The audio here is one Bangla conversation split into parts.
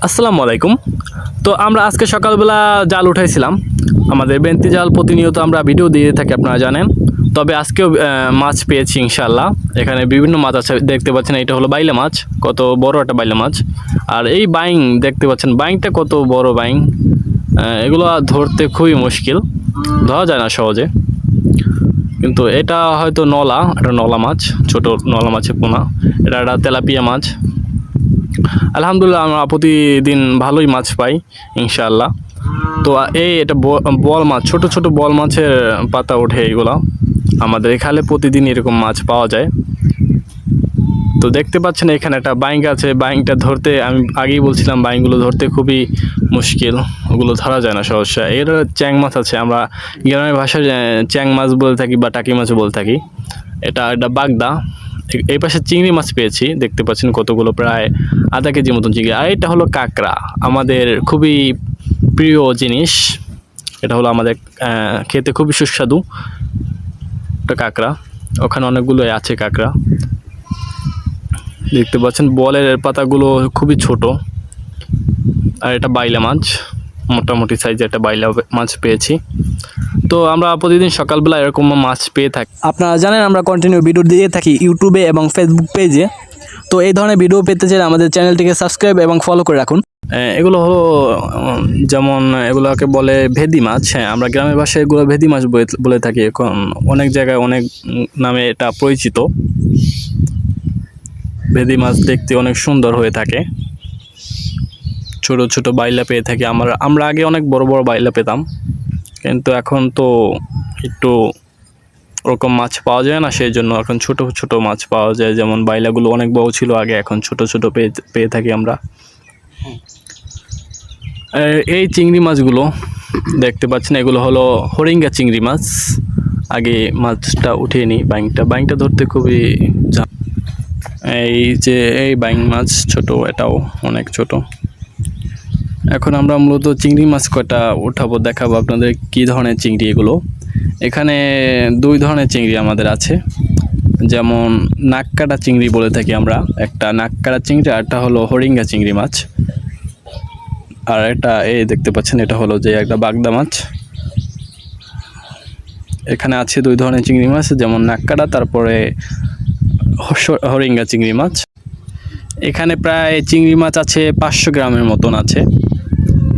আসসালামু আলাইকুম। তো আমরা আজকে সকালবেলা জাল উঠাইছিলাম। আমাদের বেন্তি জাল প্রতিনিয়ত আমরা ভিডিও দিয়ে থাকি, আপনারা জানেন। তবে আজকেও মাছ পেয়েছি ইনশাআল্লাহ। এখানে বিভিন্ন মাছ আছে, দেখতে পাচ্ছেন এটা হলো বাইলা মাছ, কত বড় একটা বাইলা মাছ। আর এই বাইং দেখতে পাচ্ছেন, বাইংটা কত বড় বাইং। এগুলো ধরতে খুবই মুশকিল, ধরা যায় না সহজে। কিন্তু এটা হয়তো নলা, এটা নলা মাছ, ছোট নলা মাছের পোনা। এটা একটা তেলাপিয়া মাছ। আলহামদুলিল্লাহ আমরা প্রতিদিন ভালোই মাছ পাই ইনশাআল্লাহ। তো এটা বল মাছ, ছোট ছোট বল মাছের পাতা ওঠে এইগুলা। আমাদের এখানে প্রতিদিন এরকম মাছ পাওয়া যায়। তো দেখতে পাচ্ছেন এখানে একটা বাইং আছে, বাইংটা ধরতে আমি আগেই বলছিলাম বাইংগুলো ধরতে খুবই মুশকিল, ওগুলো ধরা যায় না সহসা। এর চ্যাং মাছ আছে, আমরা গ্রামের ভাষায় চ্যাং মাছ বলে থাকি বা টাকি মাছ বলে থাকি। এটা একটা বাগদা। এই পাশে চিংড়ি মাছ পেয়েছি, দেখতে পাচ্ছেন কতগুলো, প্রায় আধা কেজির মতন চিংড়ি। আর এটা হলো কাঁকড়া, আমাদের খুবই প্রিয় জিনিস। এটা হলো আমাদের খেতে খুবই সুস্বাদু একটা কাঁকড়া। ওখানে অনেকগুলো আছে কাঁকড়া, দেখতে পাচ্ছেন। বলের পাতাগুলো খুবই ছোট। আর এটা বাইলা মাছ, মোটামুটি সাইজের একটা বাইলা মাছ পেয়েছি। তো আমরা প্রতিদিন সকালবেলা এরকম মাছ পেয়ে থাকি। আপনারা জানেন আমরা কন্টিনিউ ভিডিও দিয়ে থাকি ইউটিউবে এবং ফেসবুক পেজে। তো এই ধরনের ভিডিও পেতে চাইলে আমাদের চ্যানেলটিকে সাবস্ক্রাইব এবং ফলো করে রাখুন। এগুলো হলো যেমন এগুলোকে বলে ভেদি মাছ। হ্যাঁ, আমরা গ্রামের ভাষায় এগুলো ভেদি মাছ বলে থাকি। এখন অনেক জায়গায় অনেক নামে এটা পরিচিত। ভেদি মাছ দেখতে অনেক সুন্দর হয়ে থাকে। ছোট ছোট বাইলা পেয়ে থাকি আমরা আগে অনেক বড় বড় বাইলা পেতাম, কিন্তু এখন তো একটু ওরকম মাছ পাওয়া যায় না, সেই জন্য এখন ছোট ছোট মাছ পাওয়া যায়। যেমন বাইলাগুলো অনেক বড় ছিল আগে, এখন ছোট ছোট পেয়ে থাকি আমরা। এই চিংড়ি মাছগুলো দেখতে পাচ্ছেন, এগুলো হলো হরিঙ্গা চিংড়ি মাছ। আগে মাছটা উঠিয়ে নিই। বাইংটা ধরতে খুবই এই যে এই বাইং মাছ ছোট, এটাও অনেক ছোট। এখন আমরা মূলত চিংড়ি মাছ কটা উঠাবো, দেখাবো আপনাদের কী ধরনের চিংড়ি এগুলো। এখানে দুই ধরনের চিংড়ি আমাদের আছে, যেমন নাককাটা চিংড়ি বলে থাকি আমরা, একটা নাককাটা চিংড়ি, আর একটা হলো হরিঙ্গা চিংড়ি মাছ। আর এটা এই দেখতে পাচ্ছেন, এটা হলো যে একটা বাগদা মাছ। এখানে আছে দুই ধরনের চিংড়ি মাছ, যেমন নাককাটা, তারপরে হরিঙ্গা চিংড়ি মাছ। এখানে প্রায় চিংড়ি মাছ আছে 500 গ্রামের মতন আছে,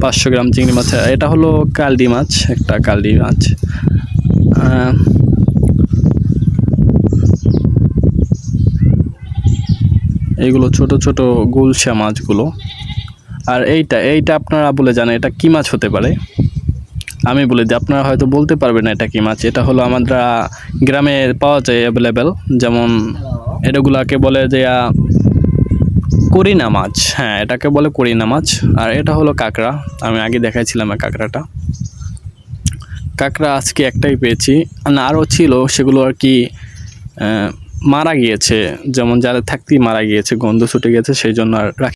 500 গ্রাম চিংড়ি মাছ। এটা হলো কালডি মাছ, একটা কালডি মাছ। এইগুলো ছোট ছোট গুলশা মাছগুলো। আর এইটা আপনারা বলে জানেন এটা কি মাছ হতে পারে, আমি বলে দিই, আপনারা হয়তো বলতে পারবেন না এটা কি মাছ। এটা হলো আমরা গ্রামে পাওয়া যায় অ্যাভেলেবেল, যেমন এটাগুলাকে বলে যে করিনা মাছ। হ্যাঁ, এটাকে বলে করিনা মাছ। আর এটা হলো কাঁকড়া, আমি আগে দেখাইছিলাম কাঁকড়া আজকে একটাই পেয়েছি, না আরও ছিল, সেগুলো আর কি মারা গিয়েছে, যেমন যারা থাকতেই মারা গিয়েছে, গন্ধ ছুটে গেছে, সেই জন্য আর